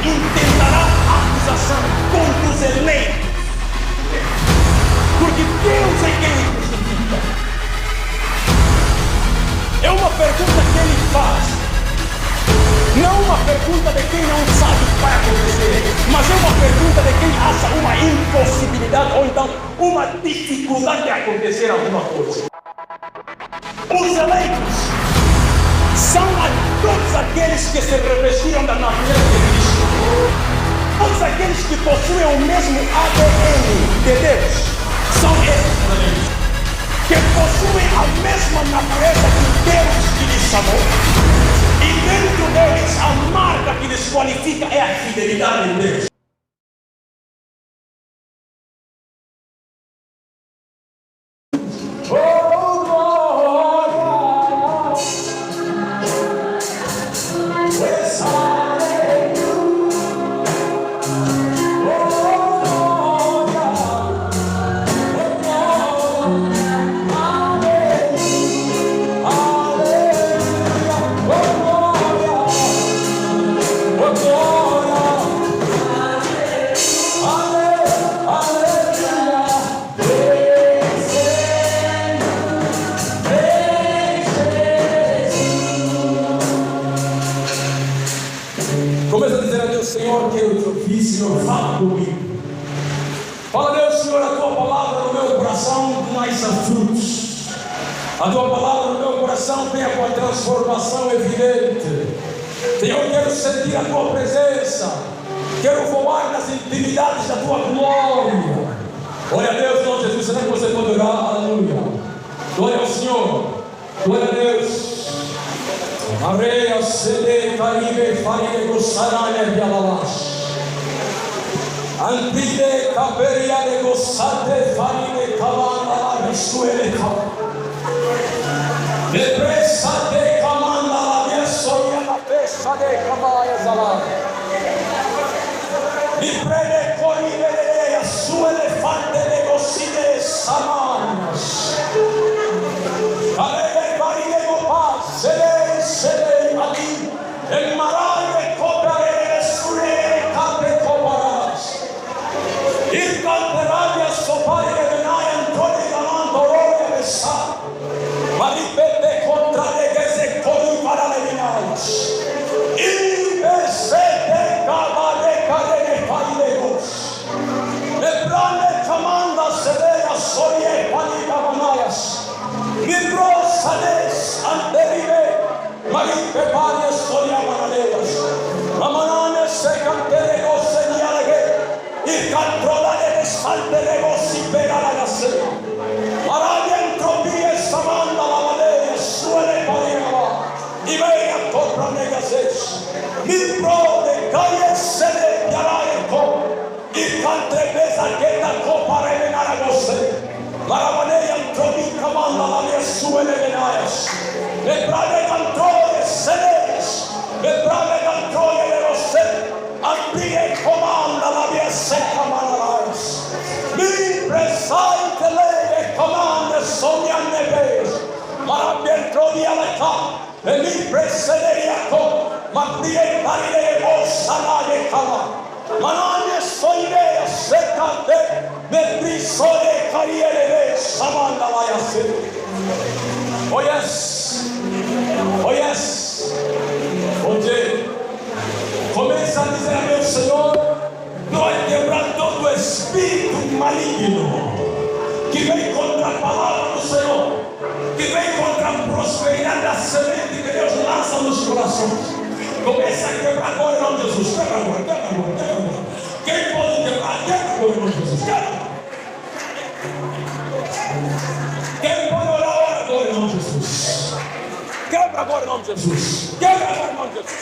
intentará acusação contra os eleitos. Porque Deus é quem justifica. É uma pergunta que ele faz. Não uma pergunta de quem não sabe o que vai acontecer, mas é uma pergunta de quem acha uma impossibilidade ou então uma dificuldade de acontecer alguma coisa. Os eleitos são todos aqueles que se revestiram da natureza de Cristo. Todos aqueles que possuem o mesmo ADN de Deus. São esses eleitos que possuem a mesma natureza que Deus que lhes chamou. E dentro deles, a marca que lhes qualifica é a fidelidade de Deus. Começa a dizer a Deus: Senhor, que eu te ouvi, Senhor, fala comigo. Fala, Deus, Senhor, a tua palavra no meu coração nasça frutos. A tua palavra no meu coração venha com a transformação evidente. Senhor, quero sentir a tua presença. Quero voar nas intimidades da tua glória. Glória a Deus, Senhor Jesus. Será que você pode orar? Aleluia. Glória ao Senhor. Glória a Deus. Areia, sede, caribe, farine, gosarane, bialalas. Antide, caperia, de gosate, farine, cavanda, risuele, depressa de camanda, la mia soia, la pesa de camaya, zala. Mi prede, corriere, a su elefante, de goside, samanas. Arebe, farine, gopaz, sede. El marale copare sure cape coparas. Il canterabia sopare venaia antoni gamando rore bessa. Maripete contra le gese coli para le vinais. Il besete cavale cadene paidegos. Le brane camanda sedea sorie panicavanayas. Mibrosades anterive. Maripe paria soria manaderas. Ramanane se cantere gosse nialege. Il cantrola de salte de gossi pega la gasse. Aradia entropie samanda la madeia suele pariava. I vei a copra negases. Mi prode caie sede chiarae co. Il cantre pesa che da copa revenara gosse. La ramanea entropi camanda la mia suele venaias. Le brave cantroie sedes, le brave cantroie de los sed, ambrie comanda la via secca manalais. Mi presente lei comanda sognane ves, ma rabbia trovi alla ca, e mi presederia co, ma prie paride vos salade cava. Manane soidea secate, me prisole cariere ves, samanda la yasir. Oh yes. Oh yes. Onde começa a dizer a meu Senhor, nós quebramos todo espírito maligno que vem contra a palavra do Senhor, que vem contra a prosperidade da semente que Deus lança nos corações. Começa a quebrar agora em nome de Jesus. Quebra agora, quebra agora, quebra agora. Quem pode quebrar? Quebra agora em nome de Jesus. Quebra. Quem pode orar agora em nome de Jesus? Quebra agora em nome de Jesus. Quebra agora em nome de Jesus.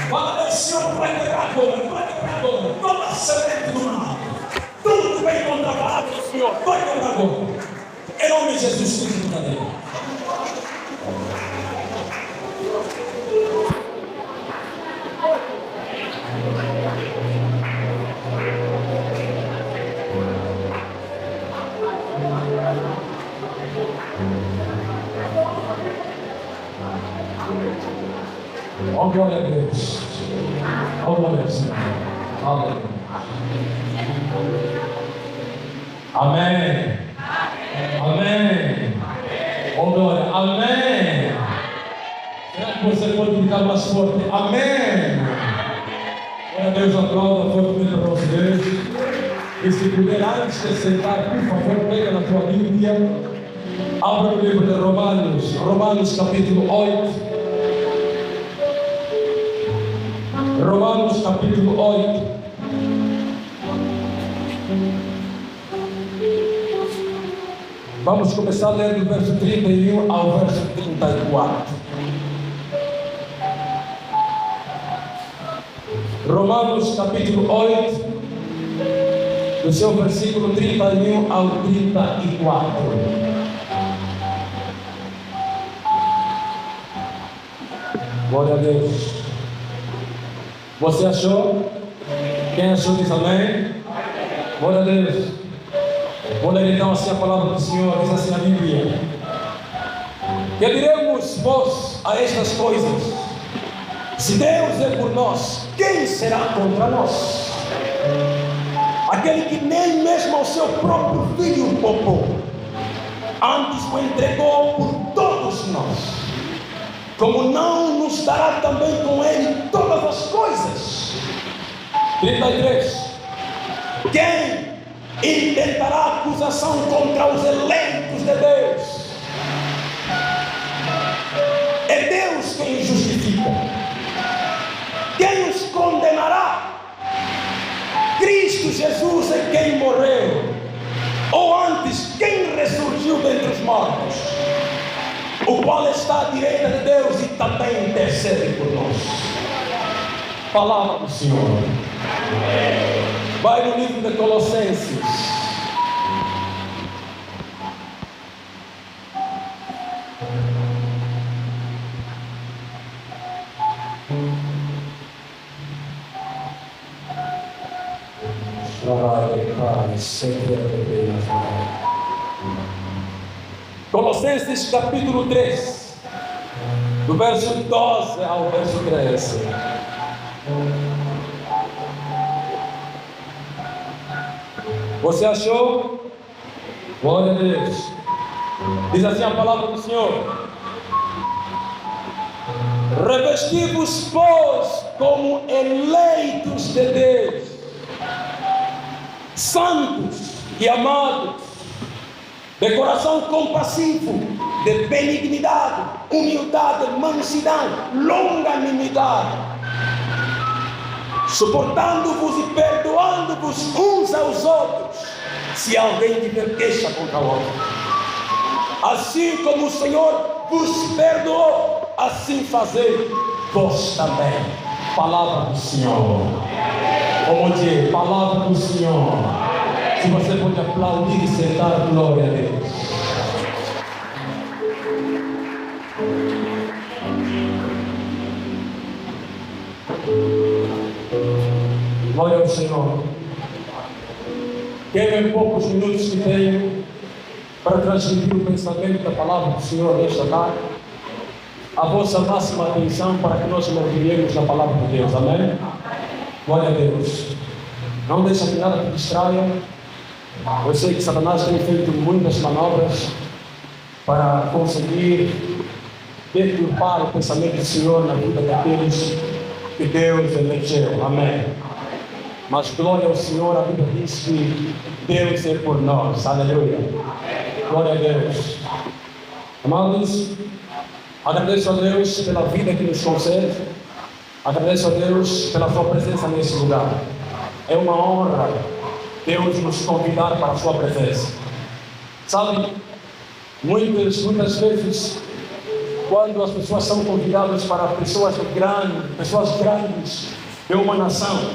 Fala, Deus, Senhor, vai quebrar agora. Toda semente do mal. Tudo que vem contra a palavra do Senhor, vai quebrar agora. Em nome de Jesus, Cristo de Deus. Oh, glória a Deus. Oh, glória ao Senhor. Aleluia. Amém. Amém. Oh, glória. Amém. Será que você pode gritar mais forte? Amém. Glória a Deus, aplauda fortemente para vocês. E se puder, antes de sentar, por favor, pega na tua Bíblia. Abra o livro de Romanos. Romanos capítulo 8. Romanos capítulo 8. Vamos começar a ler do verso 31 ao verso 34. Romanos capítulo 8, do seu versículo 31 ao 34. Glória a Deus. Você achou? Quem achou diz amém? Glória a Deus. Vou ler então assim a palavra do Senhor, diz assim a Bíblia: que diremos vós a estas coisas? Se Deus é por nós, quem será contra nós? Aquele que nem mesmo ao seu próprio filho poupou, antes o entregou por todos nós, como não nos dará também com ele todas as coisas? 33. Quem intentará acusação contra os eleitos de Deus? É Deus quem justifica. Quem os condenará? Cristo Jesus é quem morreu, ou antes, quem ressurgiu dentre os mortos, o qual está à direita de Deus e também intercede por nós. Palavra do Senhor. Vai no livro de Colossenses. Colossenses capítulo 3, do verso 12 ao verso 13. Você achou? Glória a Deus. Diz assim a palavra do Senhor: revesti-vos, pois, como eleitos de Deus, santos e amados, de coração compassivo, de benignidade, humildade, mansidão, longanimidade, suportando-vos e perdoando-vos uns aos outros, se alguém tiver queixa contra o outro. Assim como o Senhor vos perdoou, assim fazei vós também. Palavra do Senhor. Como dizer, palavra do Senhor. Se você pode aplaudir e sentar, glória a Deus. Glória ao Senhor. Quero em poucos minutos que tenho para transmitir o pensamento da palavra do Senhor nesta tarde, a vossa máxima atenção para que nós mergulhemos na palavra de Deus. Amém? Glória a Deus. Não deixa que nada te distraia. Eu sei que Satanás tem feito muitas manobras para conseguir deturpar o pensamento do Senhor na vida daqueles que Deus elegeu. Amém. Mas glória ao Senhor, a Bíblia diz que Deus é por nós. Aleluia. Glória a Deus. Amados, agradeço a Deus pela vida que nos concede. Agradeço a Deus pela sua presença nesse lugar. É uma honra Deus nos convidar para a sua presença. Sabe, muitas vezes, quando as pessoas são convidadas para pessoas grandes de uma nação,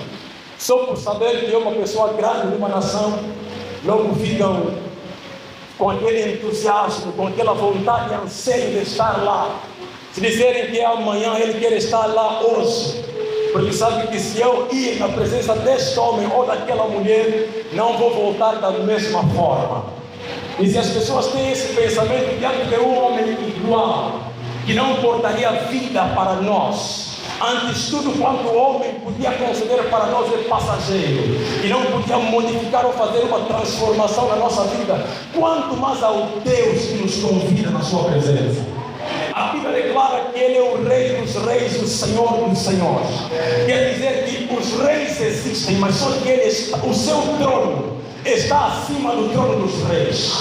só por saber que é uma pessoa grande de uma nação, logo ficam com aquele entusiasmo, com aquela vontade e anseio de estar lá. Se disserem que é amanhã, ele quer estar lá hoje, porque sabe que se eu ir na presença deste homem ou daquela mulher, não vou voltar da mesma forma. E se as pessoas têm esse pensamento diante de um homem igual, que não portaria vida para nós, Antes tudo quanto o homem podia conceder para nós é passageiro, e não podia modificar ou fazer uma transformação na nossa vida, quanto mais ao Deus que nos convida na sua presença. A Bíblia declara que Ele é o Rei dos Reis, o Senhor dos Senhores. Quer dizer que os reis existem, mas só que o seu trono está acima do trono dos reis.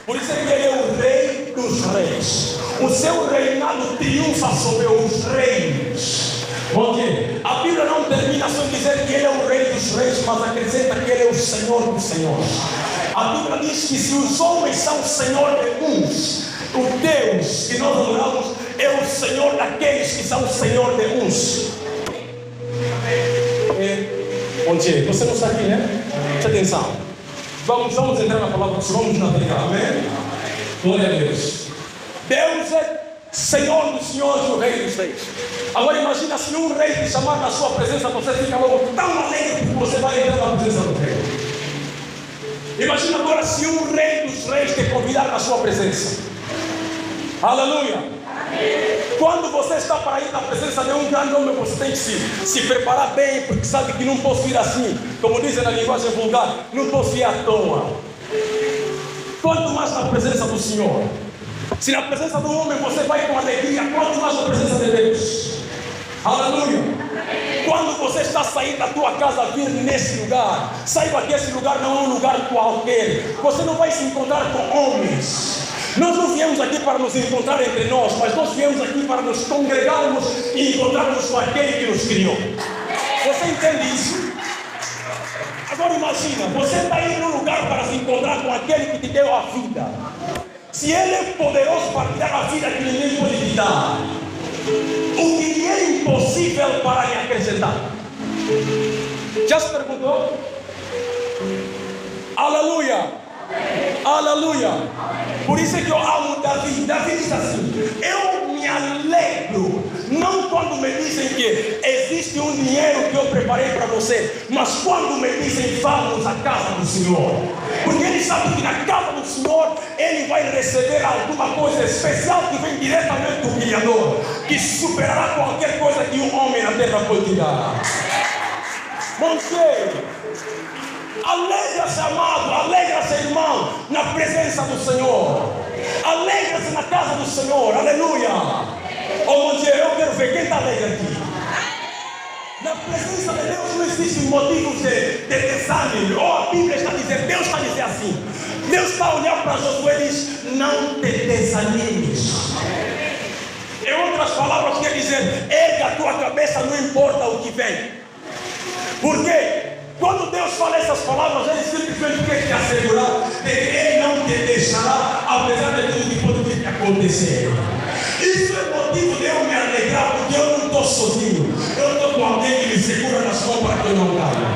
Por isso é que Ele é o Rei dos Reis. O seu reinado triunfa sobre os reinos. Porque a Bíblia não termina só dizer que Ele é o Rei dos Reis, mas acrescenta que Ele é o Senhor dos Senhores. A Bíblia diz que se os homens são Senhor de uns, o Deus que nós adoramos é o Senhor daqueles que são Senhor de uns. Bom dia, você não está aqui, né? Preste atenção. Vamos entrar na palavra, vamos navegar, amém? Glória a Deus. Deus é Senhor dos senhores e o Rei dos reis. Agora imagina se um rei te chamar na sua presença, você fica logo tão alegre que você vai entrar na presença do rei. Imagina agora se um Rei dos reis te convidar na sua presença. Aleluia. Quando você está para ir na presença de um grande homem, você tem que se preparar bem, porque sabe que não posso ir assim, como dizem na linguagem vulgar, não posso ir à toa. Quanto mais na presença do Senhor. Se na presença do homem você vai com alegria, quanto mais na presença de Deus. Aleluia. Quando você está saindo da tua casa, vir nesse lugar, saiba que esse lugar não é um lugar qualquer. Você não vai se encontrar com homens. Nós não viemos aqui para nos encontrar entre nós, mas nós viemos aqui para nos congregarmos e encontrarmos com aquele que nos criou. Você entende isso? Agora imagina, você está indo num lugar para se encontrar com aquele que te deu a vida. Se Ele é poderoso para te dar a vida que ninguém pode te dar, o que lhe é impossível para lhe acrescentar? Já se perguntou? Aleluia! Aleluia! Por isso é que eu amo Davi. Davi diz assim: eu me alegro, não quando me dizem que existe um dinheiro que eu preparei para você, mas quando me dizem vamos à casa do Senhor. Porque ele sabe que na casa do Senhor ele vai receber alguma coisa especial que vem diretamente do Criador, que superará qualquer coisa que um homem na terra pode tirar. Bom dia! Alegra-se, amado, alegra-se, irmão, na presença do Senhor. Alegra-se na casa do Senhor, aleluia. Oh, bom dia, eu quero ver quem está alegre aqui. Na presença de Deus não existem motivos de desânimo. Oh, a Bíblia está dizendo, Deus está dizendo assim. Deus está olhando para Josué e diz: não te desanimes. Em outras palavras, quer dizer, erga a tua cabeça, não importa o que vem. Por quê? Quando Deus fala essas palavras, Ele simplesmente quer te assegurar de que Ele não te deixará, apesar de tudo que pode vir a acontecer. Isso é motivo de eu me alegrar, porque eu não estou sozinho. Eu estou com alguém que me segura nas mãos para que eu não caia.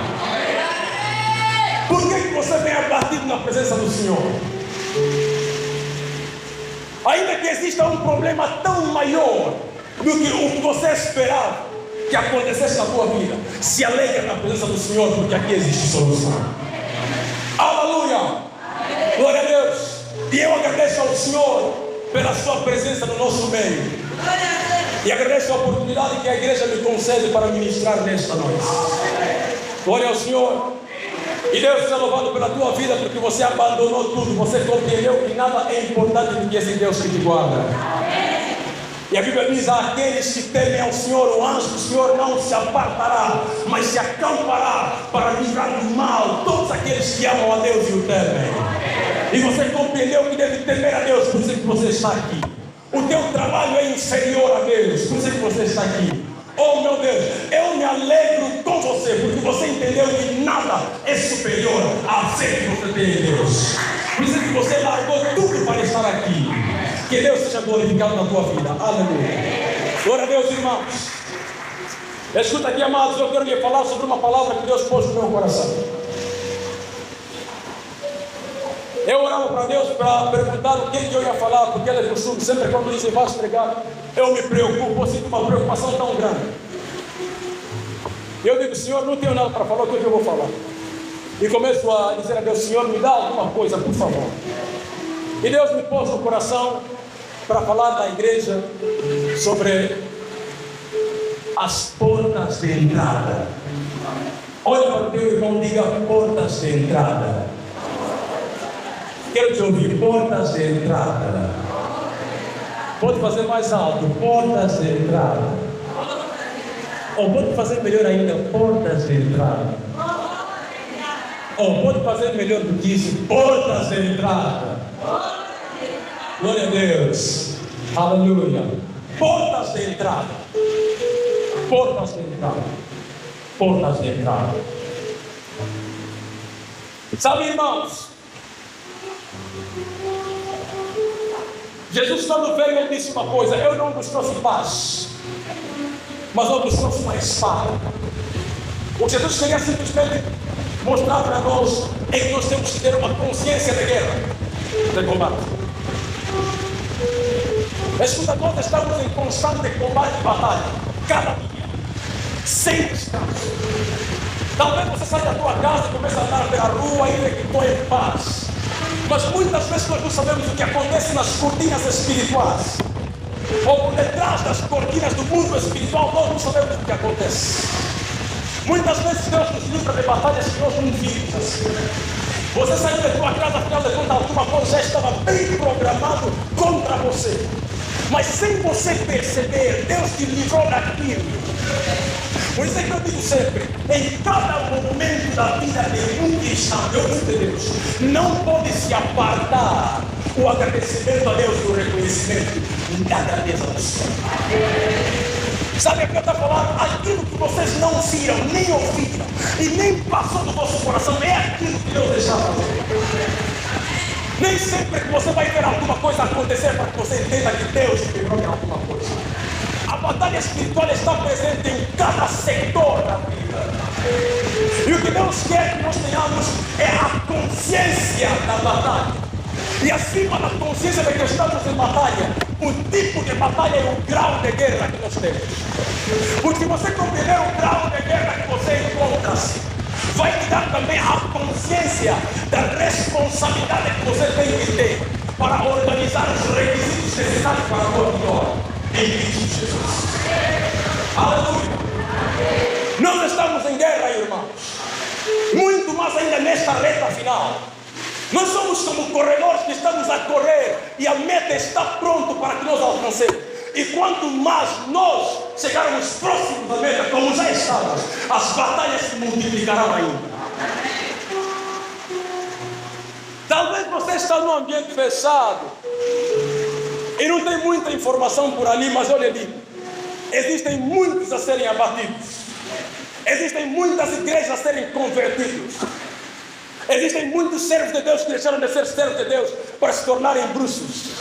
Por que você vem abatido na presença do Senhor? Ainda que exista um problema tão maior do que o que você esperava que acontecesse na tua vida, se alegra na presença do Senhor, porque aqui existe solução. Aleluia! Glória a Deus! E eu agradeço ao Senhor pela sua presença no nosso meio. E agradeço a oportunidade que a igreja me concede para ministrar nesta noite. Glória ao Senhor. E Deus seja louvado pela tua vida, porque você abandonou tudo. Você compreendeu que nada é importante do que esse Deus que te guarda. E a Bíblia diz: aqueles que temem ao Senhor, o anjo do Senhor não se apartará, mas se acampará para livrar do mal todos aqueles que amam a Deus e o temem. E você compreendeu que deve temer a Deus, por isso que você está aqui. O teu trabalho é inferior a Deus, por isso que você está aqui. Oh meu Deus, eu me alegro com você, porque você entendeu que nada é superior à fé que você tem em Deus. Por isso que você largou tudo para estar aqui. Que Deus seja glorificado na tua vida. Aleluia. Glória a Deus, irmãos. Escuta aqui, amados, eu quero lhe falar sobre uma palavra que Deus pôs no meu coração. Eu orava para Deus para perguntar o que eu ia falar, porque ele é costume, sempre quando dizem vai pregar, eu me preocupo, eu sinto uma preocupação tão grande. Eu digo: Senhor, não tenho nada para falar, o que eu vou falar? E começo a dizer a Deus: Senhor, me dá alguma coisa, por favor. E Deus me pôs no coração para falar da igreja sobre as portas de entrada. Olha para o teu irmão, diga portas de entrada. Quero te ouvir, portas de entrada. Pode fazer mais alto, portas de entrada. Ou pode fazer melhor ainda, portas de entrada. Ou pode fazer melhor do que isso, portas de entrada. Glória a Deus. Aleluia. Portas de entrada. Portas de entrada. Portas de entrada. Sabe, irmãos, Jesus, quando veio, ele disse uma coisa: eu não vos trouxe paz, mas eu vos trouxe uma espada. O que Jesus queria simplesmente mostrar para nós é que nós temos que ter uma consciência de guerra, de combate. Escuta, nós estamos em constante combate e batalha, cada dia, sem descanso. Talvez você saia da tua casa e comece a andar pela rua e vê que estou em paz. Mas muitas vezes nós não sabemos o que acontece nas cortinas espirituais. Ou por detrás das cortinas do mundo espiritual, nós não sabemos o que acontece. Muitas vezes Deus nos livra de batalhas que nós não vimos assim. Você saiu da tua casa, afinal de contas, alguma coisa já estava bem programado contra você. Mas sem você perceber, Deus te livrou daquilo. Por isso é que eu digo sempre, em cada momento da vida de um cristão, de Deus, não pode se apartar o agradecimento a Deus do reconhecimento da grandeza do Senhor. Sabe o que eu estou falando? Aquilo que vocês não viram, nem ouviram, e nem passou do vosso coração, é aquilo que Deus deixa fazer. Nem sempre que você vai ver alguma coisa acontecer para que você entenda que Deus te livrou de alguma coisa. A batalha espiritual está presente em cada setor da vida. E o que Deus quer que nós tenhamos é a consciência da batalha. E acima da consciência de que estamos em batalha, o tipo de batalha é o grau de guerra que nós temos. Porque se você compreender o grau de guerra que você encontra-se, vai te dar também a consciência da responsabilidade que você tem que ter para organizar os requisitos necessários para a tua vitória. Em Cristo Jesus. Aleluia. Nós estamos em guerra, irmãos. Muito mais ainda nesta reta final. Nós somos como corredores que estamos a correr e a meta está pronta para que nós alcancemos. E quanto mais nós chegarmos próximos da meta, como já estamos, as batalhas se multiplicarão ainda. Talvez você está num ambiente fechado e não tem muita informação por ali, mas olha ali, existem muitos a serem abatidos, existem muitas igrejas a serem convertidas, existem muitos servos de Deus que deixaram de ser servos de Deus para se tornarem bruxos.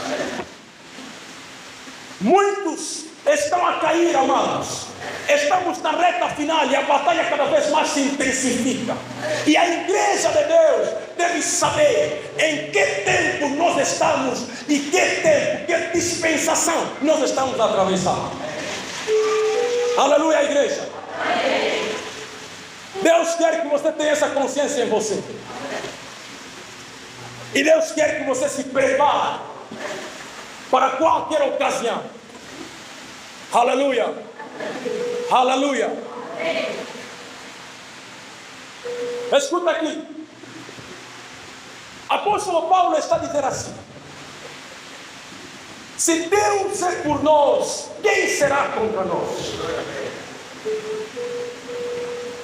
Muitos estão a cair, amados. Estamos na reta final e a batalha cada vez mais se intensifica. E a igreja de Deus deve saber em que tempo nós estamos e que tempo, que dispensação nós estamos atravessando. Aleluia, igreja. Deus quer que você tenha essa consciência em você. E Deus quer que você se prepare para qualquer ocasião. Aleluia. Aleluia. Escuta aqui. Apóstolo Paulo está dizendo assim: se Deus é por nós, quem será contra nós?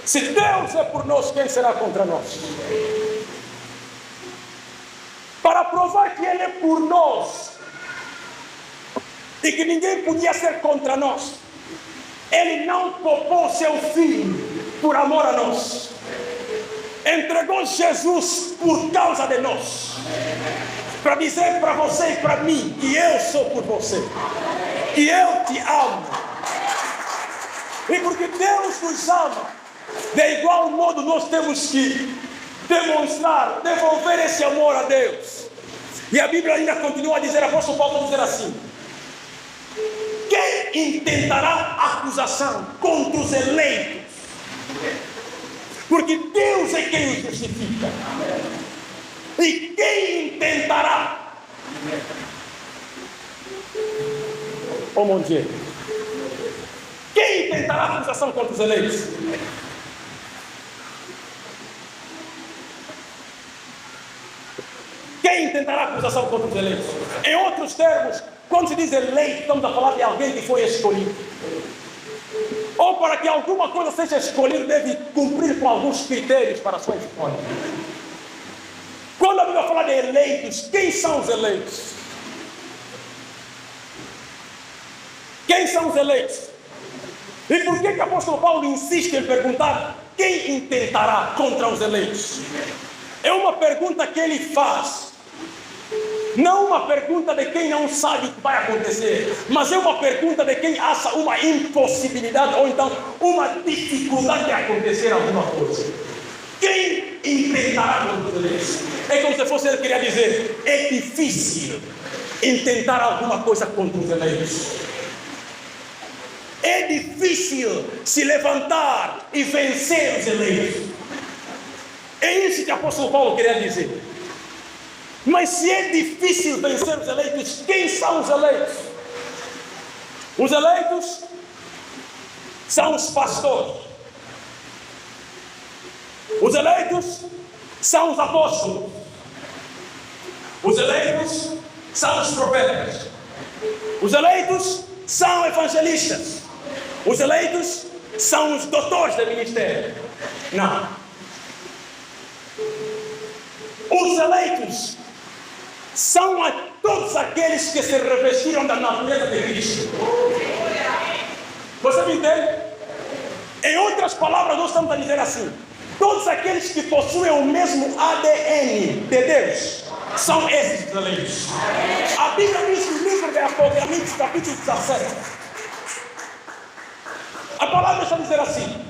Se Deus é por nós, quem será contra nós? Para provar que Ele é por nós e que ninguém podia ser contra nós, Ele não poupou seu filho por amor a nós. Entregou Jesus por causa de nós, para dizer para você e para mim que eu sou por você, que eu te amo. E porque Deus nos ama, de igual modo nós temos que demonstrar, devolver esse amor a Deus. E a Bíblia ainda continua a dizer, apóstolo Paulo dizer assim: quem intentará acusação contra os eleitos? Porque Deus é quem os justifica. E quem intentará? Oh mon Dieu. Quem tentará acusação contra os eleitos? Quem tentará acusação contra os eleitos? Em outros termos, quando se diz eleito, estamos a falar de alguém que foi escolhido. Ou para que alguma coisa seja escolhida, deve cumprir com alguns critérios para a sua escolha. Quando a Bíblia fala de eleitos, quem são os eleitos? Quem são os eleitos? E por que o apóstolo Paulo insiste em perguntar quem intentará contra os eleitos? É uma pergunta que ele faz. Não uma pergunta de quem não sabe o que vai acontecer, mas é uma pergunta de quem acha uma impossibilidade ou então uma dificuldade de acontecer alguma coisa. Quem intentará contra os eleitos? É como se fosse ele queria dizer, é difícil intentar alguma coisa contra os eleitos. É difícil se levantar e vencer os eleitos. É isso que o apóstolo Paulo queria dizer. Mas se é difícil vencer os eleitos, quem são os eleitos? Os eleitos são os pastores. Os eleitos são os apóstolos. Os eleitos são os profetas. Os eleitos são evangelistas. Os eleitos são os doutores do ministério. Não. Os eleitos são a todos aqueles que se revestiram da natureza de Cristo. Você me entende? Em outras palavras, nós estamos a dizer assim: todos aqueles que possuem o mesmo ADN de Deus são esses eleitos. A Bíblia diz no livro de Apocalipse, capítulo 17. A palavra está a dizer assim: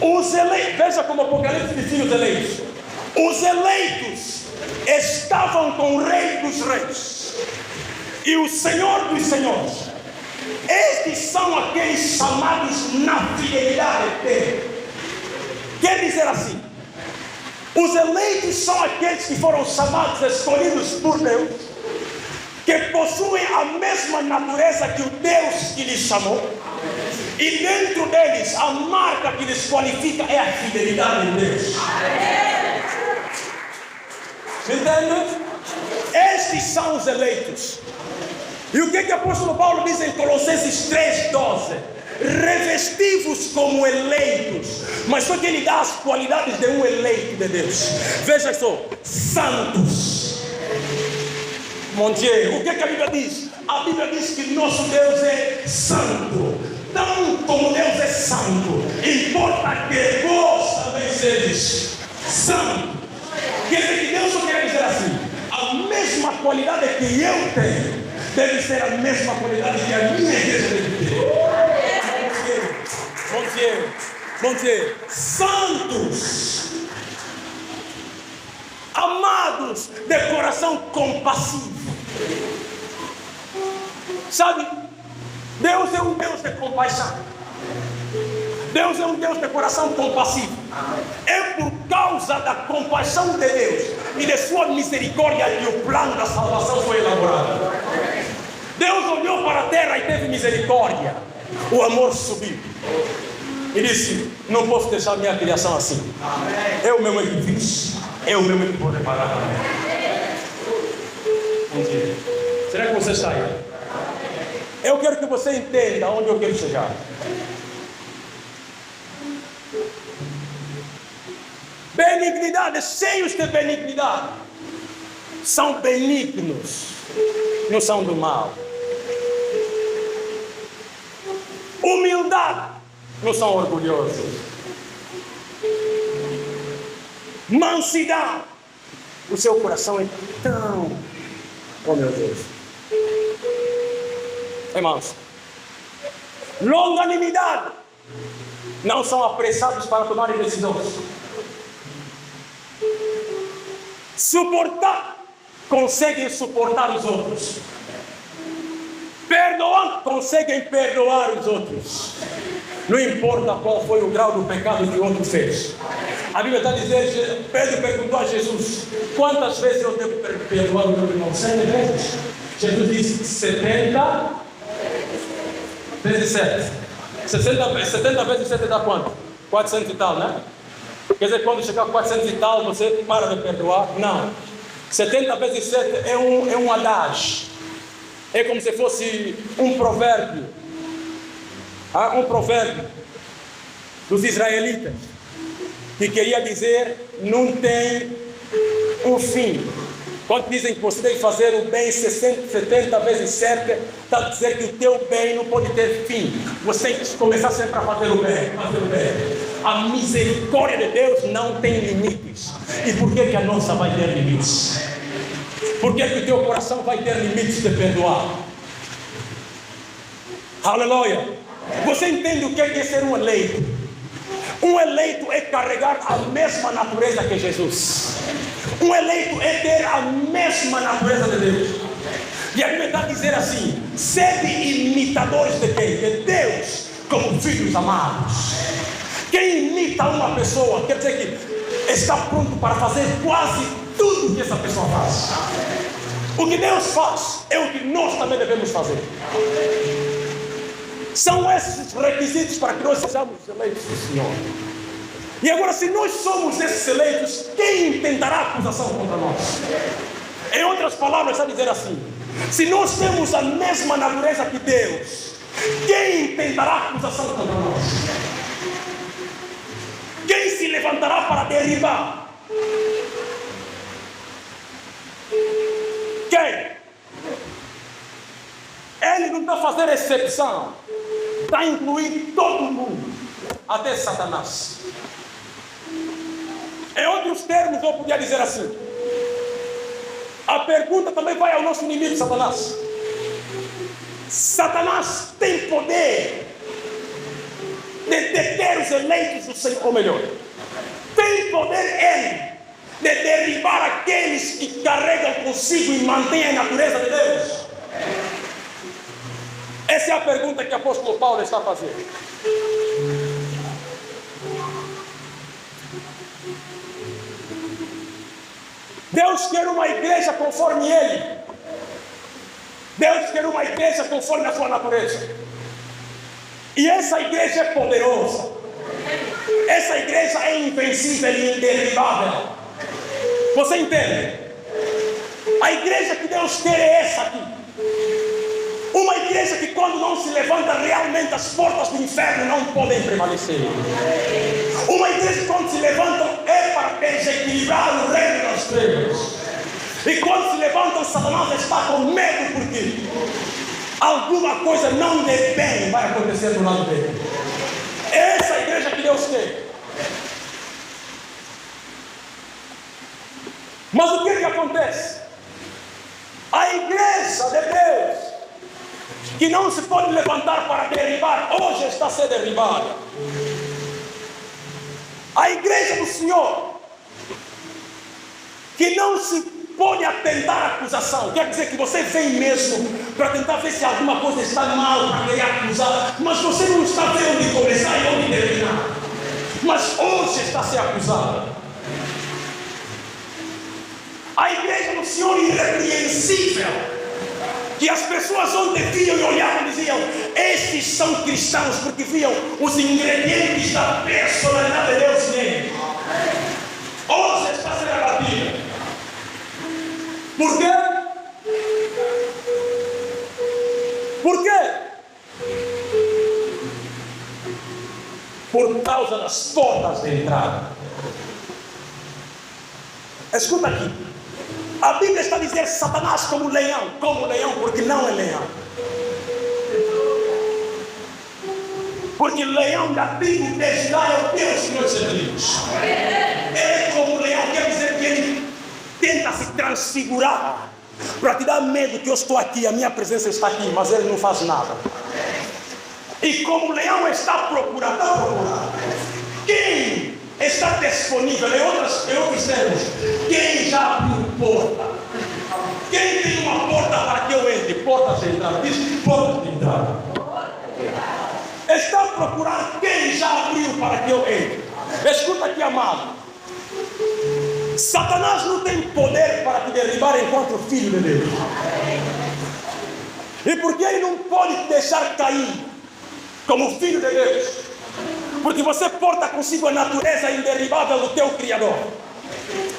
os eleitos, veja como Apocalipse define os eleitos. Os eleitos estavam com o Rei dos Reis e o Senhor dos Senhores. Estes são aqueles chamados na fidelidade dele. Quer dizer assim, os eleitos são aqueles que foram chamados, escolhidos por Deus, que possuem a mesma natureza que o Deus que lhes chamou, e dentro deles a marca que lhes qualifica é a fidelidade de Deus. Entende? Estes são os eleitos. E o que o apóstolo Paulo diz em Colossenses 3,12? Revestivos como eleitos. Mas só que ele dá as qualidades de um eleito de Deus. Veja só: santos. Montier, o que a Bíblia diz? A Bíblia diz que nosso Deus é santo. Então, como Deus é santo, importa que vós também sedes santo. Quer dizer que Deus só quer dizer assim: a mesma qualidade que eu tenho deve ser a mesma qualidade que a minha igreja deve ter. Montier, santos, amados, de coração compassivo. Sabe, Deus é um Deus de compaixão. Deus é um Deus de coração compassivo. É por causa da compaixão de Deus e de sua misericórdia que o plano da salvação foi elaborado. Deus olhou para a terra e teve misericórdia. O amor subiu e disse: não posso deixar minha criação assim. É o meu edifício. É o meu que vou reparar. Será que você está aí? Eu quero que você entenda onde eu quero chegar. Benignidade, cheios de benignidade. São benignos, não são do mal. Humildade, não são orgulhosos. Mansidão, o seu coração é tão... Oh meu Deus. Irmãos, longanimidade, não são apressados para tomarem decisões. Suportar, conseguem suportar os outros. Perdoar, conseguem perdoar os outros. Não importa qual foi o grau do pecado que o outro fez. A Bíblia está a dizer, Pedro perguntou a Jesus: quantas vezes eu devo perdoar o meu irmão? 100 vezes. Jesus disse 70 vezes 7. 70 vezes 7 dá quanto? 400 e tal, né? Quer dizer, quando chegar a 400 e tal, você para de perdoar? Não. 70 vezes 7 é um adágio. É como se fosse um provérbio. Um provérbio dos israelitas, que queria dizer, não tem um fim. Quando dizem que você deve fazer o bem 70 vezes 7, está a dizer que o teu bem não pode ter fim. Você tem que começar sempre a fazer o bem, fazer o bem. A misericórdia de Deus não tem limites. E por que a nossa vai ter limites? Por que o teu coração vai ter limites de perdoar? Aleluia! Você entende o que é ser um eleito? Um eleito é carregar a mesma natureza que Jesus. Um eleito é ter a mesma natureza de Deus. E a Bíblia está a dizer assim: sede imitadores de quem? De Deus, como filhos amados. Quem imita uma pessoa, quer dizer que está pronto para fazer quase tudo que essa pessoa faz. O que Deus faz é o que nós também devemos fazer. São esses requisitos para que nós sejamos eleitos do Senhor. E agora, se nós somos esses eleitos, quem intentará acusação contra nós? Em outras palavras, está a dizer assim: se nós temos a mesma natureza que Deus, quem intentará acusação contra nós? Quem se levantará para derribar? Quem? Ele não está fazendo exceção, está a incluir todo mundo, até Satanás. Em outros termos, eu podia dizer assim: a pergunta também vai ao nosso inimigo Satanás. Satanás tem poder de deter os eleitos do Senhor, ou melhor, tem poder ele de derribar aqueles que carregam consigo e mantêm a natureza de Deus. Essa é a pergunta que o apóstolo Paulo está fazendo. Deus quer uma igreja conforme Ele. Deus quer uma igreja conforme a sua natureza. E essa igreja é poderosa. Essa igreja é invencível e inderribável. Você entende? A igreja que Deus quer é essa aqui. Uma igreja que quando não se levanta realmente as portas do inferno não podem prevalecer. Uma igreja que quando se levanta é para desequilibrar o reino das trevas. E quando se levantam, Satanás está com medo porque alguma coisa não de bem vai acontecer do lado dele. É essa igreja que Deus quer. Mas o que acontece? A igreja de Deus, que não se pode levantar para derribar, hoje está a ser derribada. A igreja do Senhor, que não se pode atentar à acusação, quer dizer que você vem mesmo para tentar ver se alguma coisa está mal, para querer acusar, mas você não está vendo onde começar e onde terminar. Mas hoje está a ser acusada. A igreja do Senhor irrepreensível, que as pessoas ontem viam e olhavam e diziam: estes são cristãos, porque viam os ingredientes da personalidade de Deus nele. Hoje está sendo abatida. Por quê? Por quê? Por causa das portas de entrada. Escuta aqui. A Bíblia está a dizer Satanás como leão, porque não é leão. Porque leão da tribo de Judá é o Deus que nós servimos. Ele é como leão, quer dizer que ele tenta se transfigurar para te dar medo que eu estou aqui, a minha presença está aqui, mas ele não faz nada. E como leão está procurando, quem está disponível, em outros termos, quem já abriu porta? Quem tem uma porta para que eu entre? Porta de entrada, diz porta de entrada. Está procurando quem já abriu para que eu entre. Escuta aqui, amado. Satanás não tem poder para te derribar enquanto filho de Deus. E porque ele não pode te deixar cair, como filho de Deus, porque você porta consigo a natureza inderribável do teu Criador.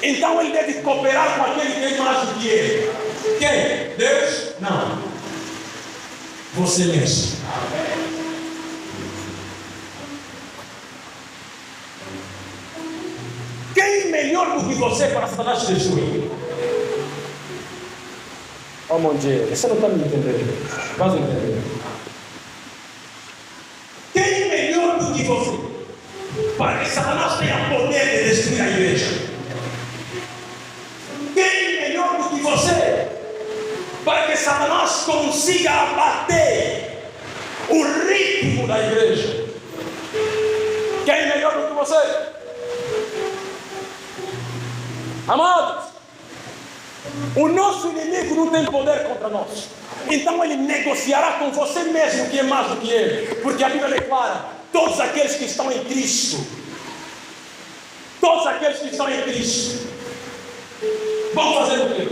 Então ele deve cooperar com aquele que é mais do que ele. Quem? Deus? Não. Você mesmo. Quem melhor do que você para Satanás te destruir? Oh mon Deus, você não está me entendendo. Quase entendendo. Quem melhor do que você para que Satanás tenha poder de destruir a igreja? Quem melhor do que você para que Satanás consiga abater o ritmo da igreja? Quem melhor do que você? Amados, o nosso inimigo não tem poder contra nós. Então ele negociará com você mesmo que é mais do que ele. Porque a Bíblia declara: todos aqueles que estão em Cristo, todos aqueles que estão em Cristo, vão fazer o quê?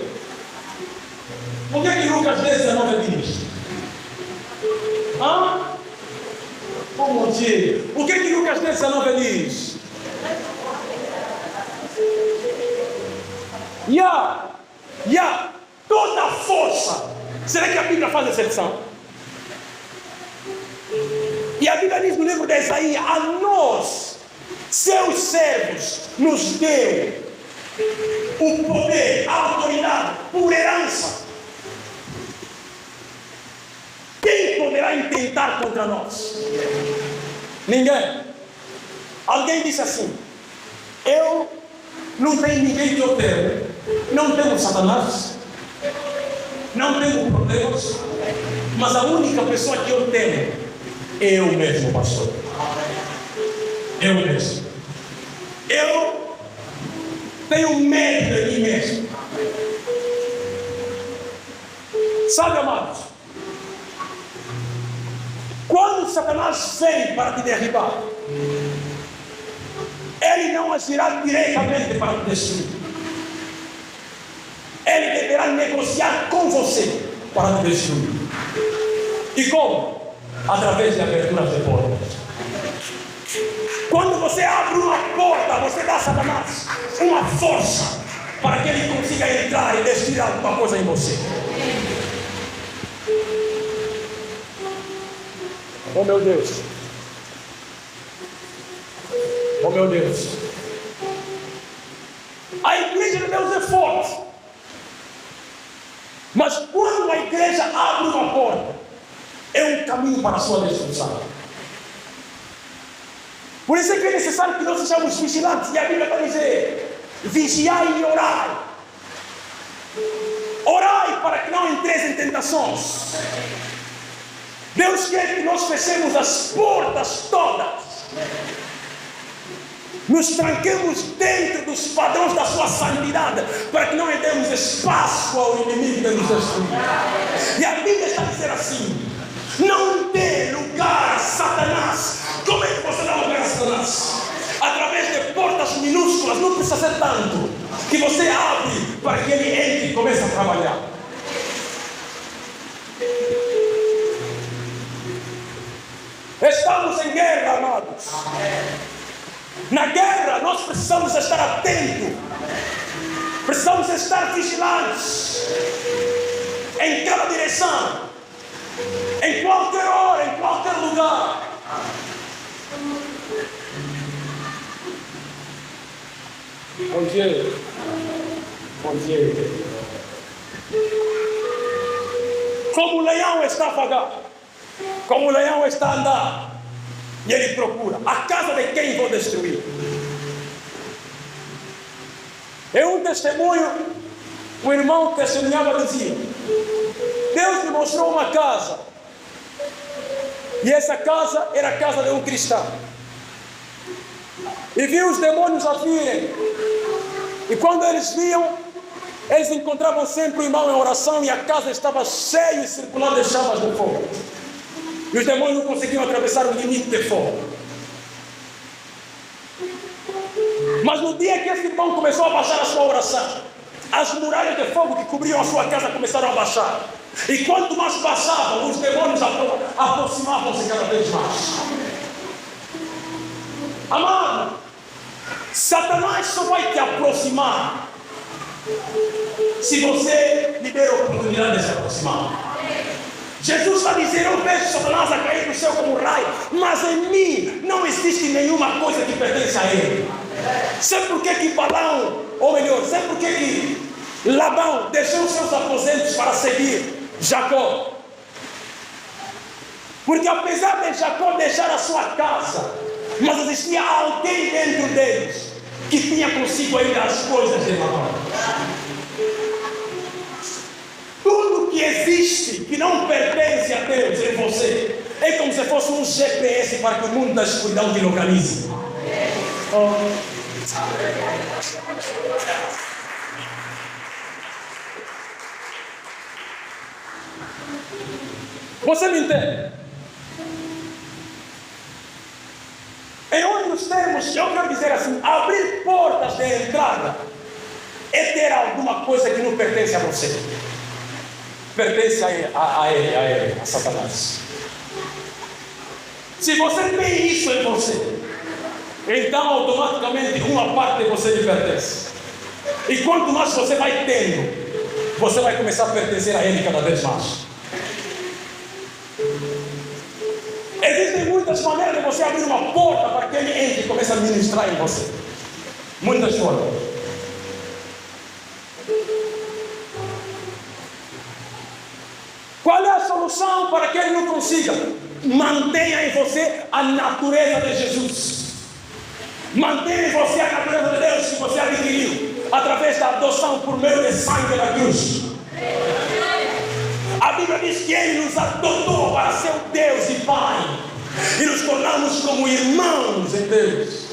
O que é que Lucas 10:19 diz? Como diz? O que é que Lucas 10:19 diz? Toda a força. Será que a Bíblia faz exceção? E a Bíblia diz no livro de Isaías: a nós, seus servos, nos deu o poder, a autoridade, por herança. Quem poderá intentar contra nós? Ninguém. Alguém disse assim: eu não tenho ninguém que eu tenho. Não tenho Satanás, não tenho problemas, mas a única pessoa que eu tenho é eu mesmo, pastor. Eu mesmo. Eu tenho medo de mim mesmo. Sabe, amados, quando Satanás vem para te derribar, ele não agirá diretamente para te destruir. Ele deverá negociar com você para te destruir. E como? Através de aberturas de portas. Quando você abre uma porta, você dá a Satanás uma força para que ele consiga entrar e destruir alguma coisa em você. Oh meu Deus. Oh meu Deus. A igreja de Deus é forte. Mas quando a igreja abre uma porta, é um caminho para a sua destruição. Por isso é que é necessário que nós sejamos vigilantes. E a Bíblia vai dizer: vigiai e orai. Orai para que não entreis em tentações. Deus quer que nós fechemos as portas todas, nos tranquemos dentro dos padrões da sua santidade, para que não demos espaço ao inimigo de nos destruir. E a Bíblia está a dizer assim: não dê lugar a Satanás. Como é que você dá lugar a Satanás? Através de portas minúsculas. Não precisa ser tanto, que você abre para que ele entre e comece a trabalhar. Estamos em guerra, amados. Na guerra nós precisamos estar atentos, precisamos estar vigilantes, em cada direção, em qualquer hora, em qualquer lugar. Bom dia. Bom dia. Como o leão está a vagar, como o leão está a andar, e ele procura a casa de quem vou destruir. É um testemunho. O irmão testemunhava, dizia: Deus me mostrou uma casa, e essa casa era a casa de um cristão, e viu os demônios a virem, e quando eles viam, eles encontravam sempre o irmão em oração, e a casa estava cheia e circulando de chamas de fogo. E os demônios não conseguiam atravessar o limite de fogo. Mas no dia que esse irmão começou a baixar a sua oração, as muralhas de fogo que cobriam a sua casa começaram a baixar. E quanto mais baixavam, os demônios aproximavam-se cada vez mais. Amado, Satanás só vai te aproximar se você lhe der a oportunidade de se aproximar. Jesus está dizendo: eu vejo Satanás a cair do céu como um raio, mas em mim não existe nenhuma coisa que pertence a ele. Sabe por que Balaão, ou melhor, sabe por que Labão deixou seus aposentos para seguir Jacó? Porque apesar de Jacó deixar a sua casa, mas existia alguém dentro deles que tinha consigo ainda as coisas de Labão. Tudo que existe que não pertence a Deus em você é como se fosse um GPS para que o mundo da escuridão te localize. Você me entende? Em outros termos, eu quero dizer assim: abrir portas de entrada é ter alguma coisa que não pertence a você. Pertence a ele, a Satanás. Se você tem isso em você, então automaticamente uma parte de você lhe pertence. E quanto mais você vai tendo, você vai começar a pertencer a ele cada vez mais. Existem muitas maneiras de você abrir uma porta para que ele entre e comece a ministrar em você. Muitas formas. Qual é a solução para que ele não consiga? Mantenha em você a natureza de Jesus. Mantenha em você a natureza de Deus que você adquiriu através da adoção por meio de sangue da cruz. A Bíblia diz que ele nos adotou para ser o Deus e Pai, e nos tornamos como irmãos em Deus.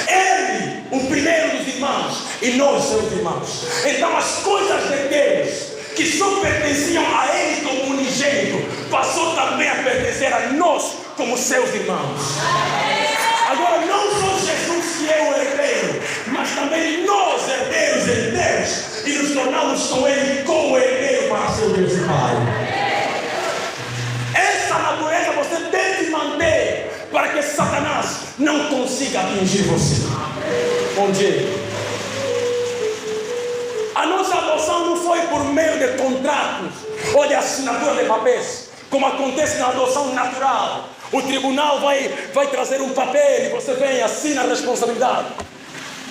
Ele, o primeiro dos irmãos, e nós seus irmãos. Então as coisas de Deus que só pertenciam a ele como unigênito, passou também a pertencer a nós como seus irmãos. Agora não só Jesus que é o herdeiro, mas também nós herdeiros em Deus, e nos tornamos com ele co-herdeiro para ser Deus e Pai. Essa natureza você deve manter para que Satanás não consiga atingir você. Bom dia. A nossa adoção não foi por meio de contratos ou de assinatura de papéis, como acontece na adoção natural. O tribunal vai trazer um papel e você vem e assina a responsabilidade.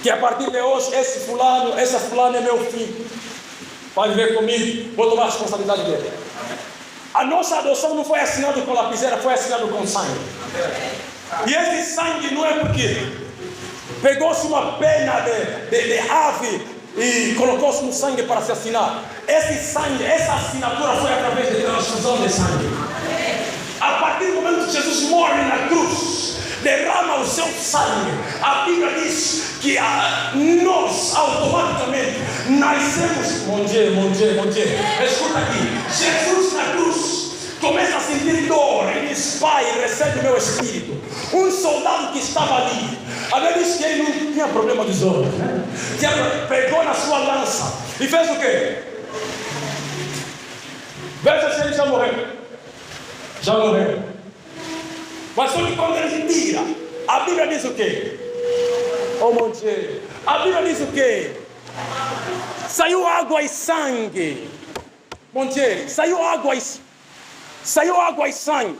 Que a partir de hoje, essa fulano é meu filho. Pode ver comigo, vou tomar a responsabilidade dele. A nossa adoção não foi assinada com lapiseira, foi assinada com sangue. E esse sangue não é porque pegou-se uma pena de ave e colocou-se no sangue para se assinar. Esse sangue, essa assinatura foi através de transfusão de sangue. A partir do momento que Jesus morre na cruz, derrama o seu sangue, a Bíblia diz que nós automaticamente nascemos. Bom dia. Escuta aqui. Jesus na cruz começa a sentir dor. Ele diz: Pai, recebe o meu espírito. Um soldado que estava ali, a Bíblia diz que ele não tinha problema de dor, né? Pegou na sua lança e fez o quê? Veja se ele já morreu. Já morreu. Mas só que quando ele tira, a Bíblia diz o quê? Oh, mon Dieu. A Bíblia diz o quê? Saiu água e sangue. Mon Dieu. Saiu água e sangue.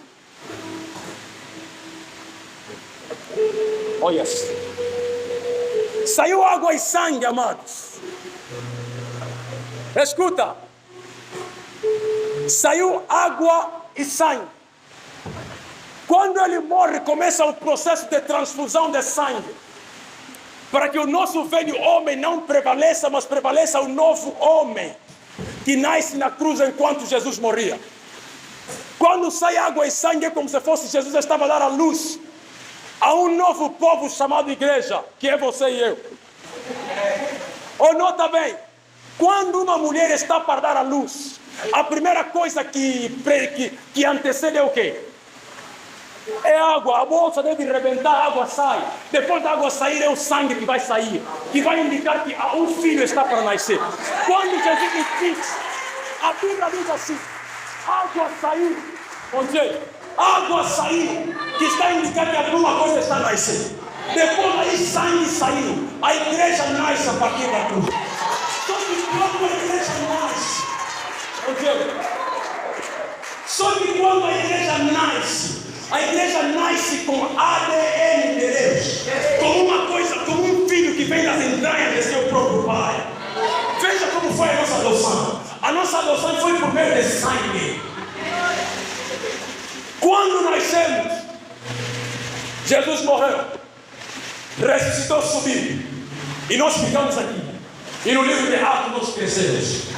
Oh, yes. Saiu água e sangue, amados. Escuta. Saiu água e sangue. Quando ele morre, começa o processo de transfusão de sangue, para que o nosso velho homem não prevaleça, mas prevaleça o novo homem que nasce na cruz enquanto Jesus morria. Quando sai água e sangue, é como se fosse Jesus estava a dar a luz a um novo povo chamado igreja, que é você e eu. Ou nota bem, quando uma mulher está para dar a luz, a primeira coisa que antecede é o quê? É água, a bolsa deve rebentar, a água sai. Depois da água sair, é o sangue que vai sair, que vai indicar que um filho está para nascer. Quando Jesus diz, a Bíblia diz assim: água saiu, ou seja, água saiu, que está a indicar que alguma coisa está nascendo. Depois aí sangue saiu, a igreja nasce a partir da cruz. Só que quando a igreja nasce, ou seja, só que quando a igreja nasce com ADN de Deus, como uma coisa, como um filho que vem das entranhas de seu próprio pai. Veja como foi a nossa adoção. A nossa adoção foi por meio de sangue. Quando nascemos, Jesus morreu, ressuscitou, subiu, e nós ficamos aqui. E no livro de Atos nós crescemos.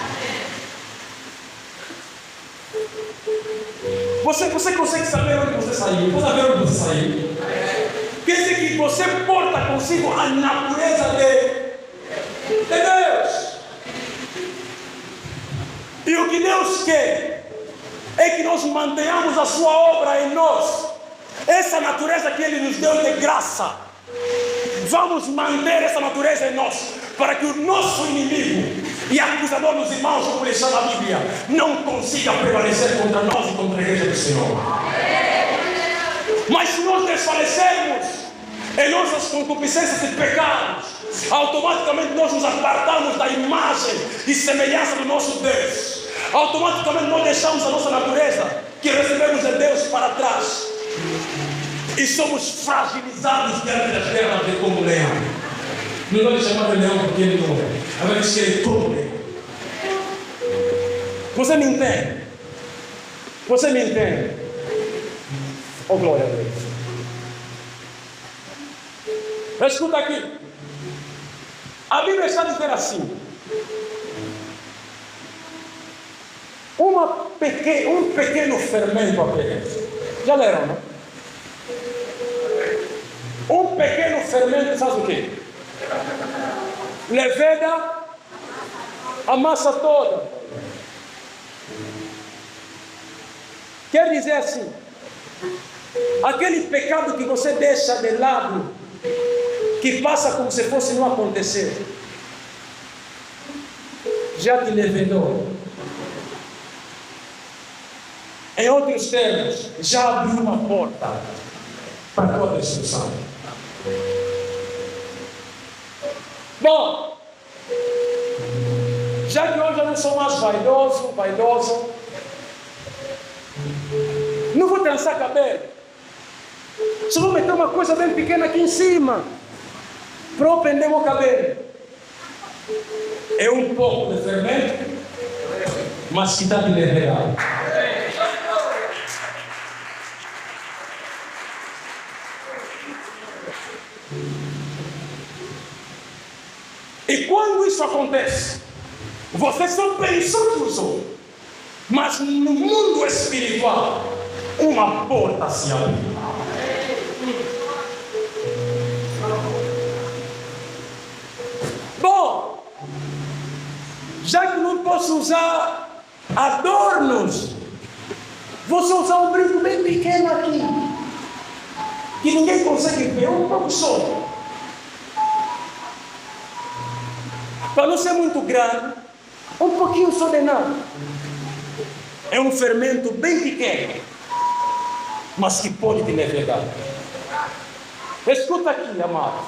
Você consegue saber onde você saiu? Você sabe onde você saiu? Quer dizer que você porta consigo a natureza de Deus. E o que Deus quer é que nós mantenhamos a sua obra em nós. Essa natureza que Ele nos deu de graça. Vamos manter essa natureza em nós, para que o nosso inimigo e acusador dos irmãos, como ele chama a Bíblia, não consiga prevalecer contra nós e contra a igreja do Senhor. Mas se nós desfalecermos em nossas concupiscências e pecados, automaticamente nós nos apartamos da imagem e semelhança do nosso Deus. Automaticamente nós deixamos a nossa natureza que recebemos de Deus para trás. E somos fragilizados diante das guerras de como leão. Não vou lhe chamar de leão porque ele não é. Agora diz que ele é como leão. Você me entende? Você me entende? Oh, glória a Deus. Escuta aqui. A Bíblia está dizendo assim: um pequeno fermento apenas. Já leram, não? Um pequeno fermento faz o quê? Leveda a massa toda. Quer dizer assim, aquele pecado que você deixa de lado, que passa como se fosse não acontecer, já te levedou. Em outros termos, já abriu uma porta para a tua destruição. Bom, já que hoje eu não sou mais vaidoso, não vou trançar cabelo, só vou meter uma coisa bem pequena aqui em cima para eu prender meu cabelo. É um pouco de fermento, mas que está de real. E quando isso acontece, você só pensou que usou, mas no mundo espiritual, uma porta se abriu. Bom, já que não posso usar adornos, vou só usar um brinco bem pequeno aqui, que ninguém consegue ver, um pouco só. Para não ser muito grande, um pouquinho só de nada. É um fermento bem pequeno, mas que pode te levar. Escuta aqui, amados.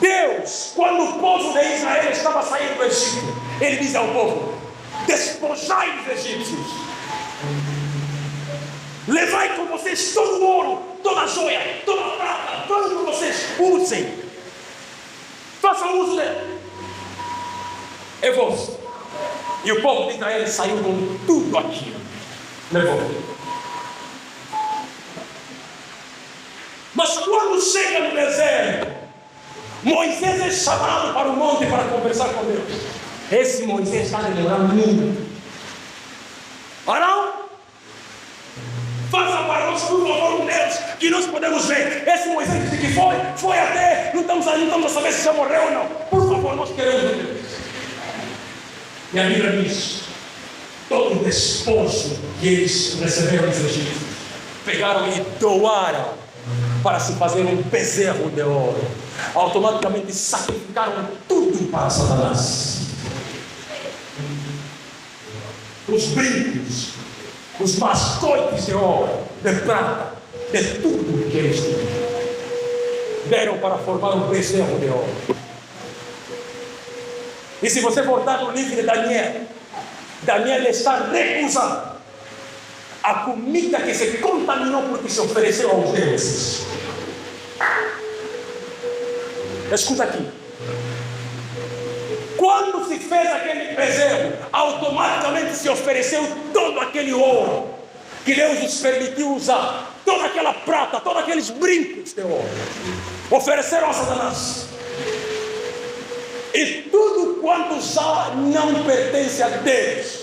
Deus, quando o povo de Israel estava saindo do Egito, Ele diz ao povo: despojai dos egípcios, levai com vocês todo o ouro, toda a joia, toda a prata, tudo que vocês usem. Façam uso dele. É vosso. E o povo de Israel saiu com tudo aquilo. Levou. Mas quando chega no deserto, Moisés é chamado para o monte para conversar com Deus. Esse Moisés está demorando muito. Arão, faça para nós, por favor, um Deus que nós podemos ver. Esse Moisés disse que foi até, não estamos a saber se já morreu ou não. Por favor, nós queremos ver. E a Bíblia diz: todo o despojo que eles receberam dos egípcios, pegaram e doaram para se fazer um bezerro de ouro. Automaticamente sacrificaram tudo para Satanás. Os brincos, os mascotes de ouro, de prata, de tudo que eles tinham, deram para formar um bezerro de ouro. E se você voltar no livro de Daniel, Daniel está recusando a comida que se contaminou porque se ofereceu aos deuses. Escuta aqui. Quando se fez aquele bezerro, automaticamente se ofereceu todo aquele ouro que Deus nos permitiu usar, toda aquela prata, todos aqueles brincos de ouro, ofereceram a Satanás. E tudo quanto já não pertence a Deus,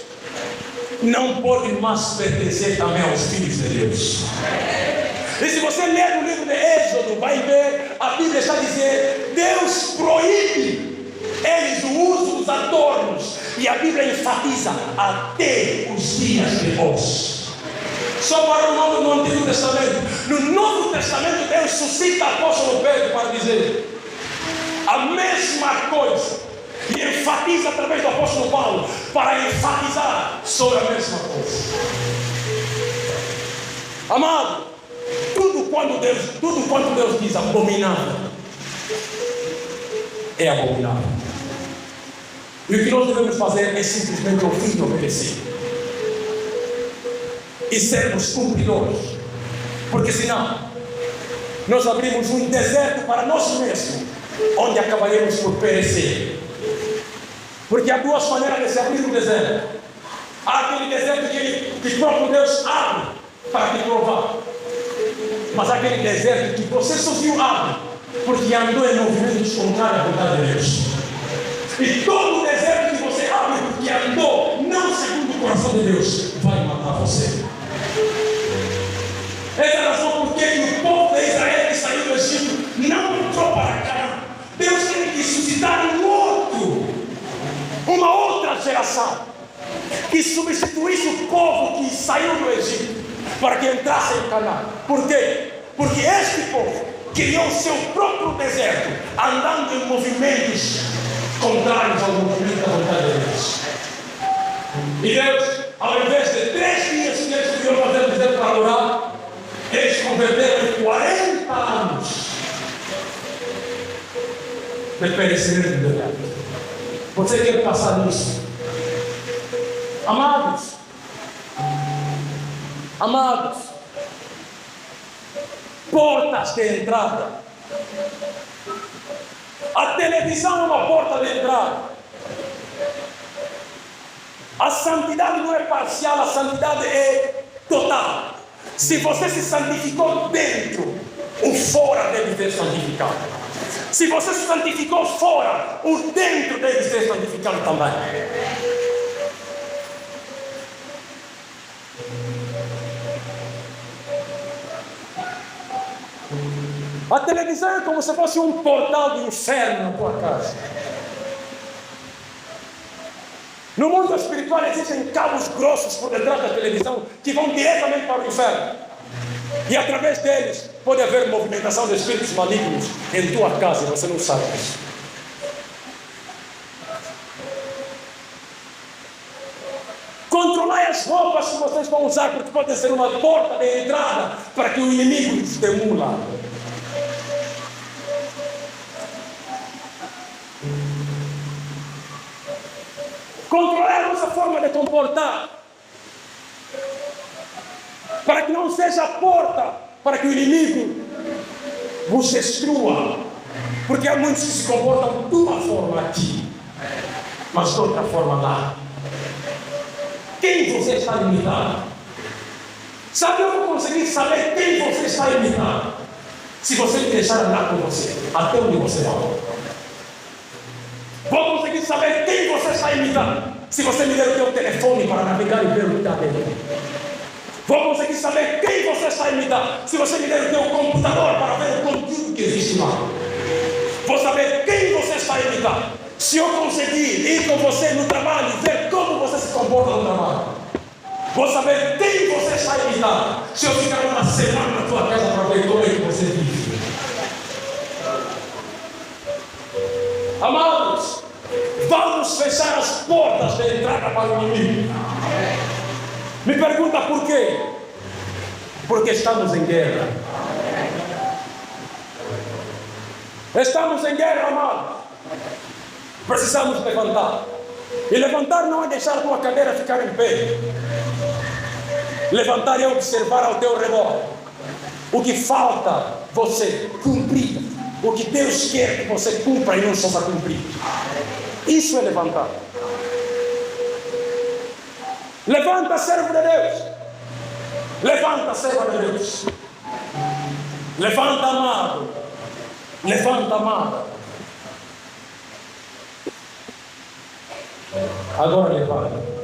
não pode mais pertencer também aos filhos de Deus. E se você ler no livro de Êxodo, vai ver, a Bíblia está dizendo, Deus proíbe eles o uso dos adornos, e a Bíblia enfatiza até os dias de hoje. Só para o nome no Antigo Testamento. No Novo Testamento, Deus suscita o apóstolo Pedro para dizer a mesma coisa, e enfatiza através do apóstolo Paulo para enfatizar sobre a mesma coisa. Amado, tudo quanto Deus diz abominável é abominável. E o que nós devemos fazer é simplesmente ouvir e obedecer, e sermos cumpridores, porque senão nós abrimos um deserto para nós mesmos, onde acabaremos por perecer. Porque há duas maneiras de se abrir um deserto. Há aquele deserto que o próprio Deus abre para te provar, mas há aquele deserto que você sozinho abre porque andou em movimentos contrários à vontade de Deus. E todo o deserto que você abre porque andou não segundo o coração de Deus vai matar você. Essa é a razão porque o povo de Israel que saiu do Egito não entrou para cá. Deus tem que suscitar uma outra geração que substituísse o povo que saiu do Egito para que entrasse em Canaã. Por quê? Porque este povo criou seu próprio deserto, andando em movimentos contrários ao movimento da vontade de Deus. E Deus, ao invés de 3 dias que eles podiam fazer no deserto para adorar, eles converteram em 40 anos de perecimento do deserto. Você quer passar nisso? Amados, portas de entrada. A televisão é uma porta de entrada. A santidade não é parcial, a santidade é total. Se você se santificou dentro, o fora deve ser santificado. Se você se santificou fora, o dentro deve ser santificado também. A televisão é como se fosse um portal do inferno na tua casa. No mundo espiritual existem cabos grossos por detrás da televisão que vão diretamente para o inferno. E através deles pode haver movimentação de espíritos malignos em tua casa e você não sabe disso. Controlai as roupas que vocês vão usar, porque pode ser uma porta de entrada para que o inimigo os demula. Controlar a nossa forma de comportar, para que não seja a porta para que o inimigo vos destrua. Porque há muitos que se comportam de uma forma aqui, mas de outra forma lá. Quem você está imitando? Sabe, eu vou conseguir saber quem você está imitando se você me deixar andar com você até onde você vai. Vou conseguir saber quem você está imitando se você me der o teu telefone para navegar e ver o que está dentro. Vou conseguir saber quem você está imitando se você me der o teu computador para ver o conteúdo que existe lá. Vou saber quem você está imitando se eu conseguir ir com você no trabalho e ver como você se comporta no trabalho. Vou saber quem você está imitando. Se eu ficar uma semana na tua casa para ver como é que você vive. Amados, vamos fechar as portas de entrada para o inimigo. Me pergunta por quê? Porque estamos em guerra. Estamos em guerra, amados. Precisamos levantar. E levantar não é deixar a tua cadeira ficar em pé. Levantar é observar ao teu redor o que falta você cumprir, o que Deus quer que você cumpra e não só para cumprir. Isso é levantar. Levanta, servo de Deus. Levanta, servo de Deus. Levanta, amado. Levanta, amada. Agora levanta.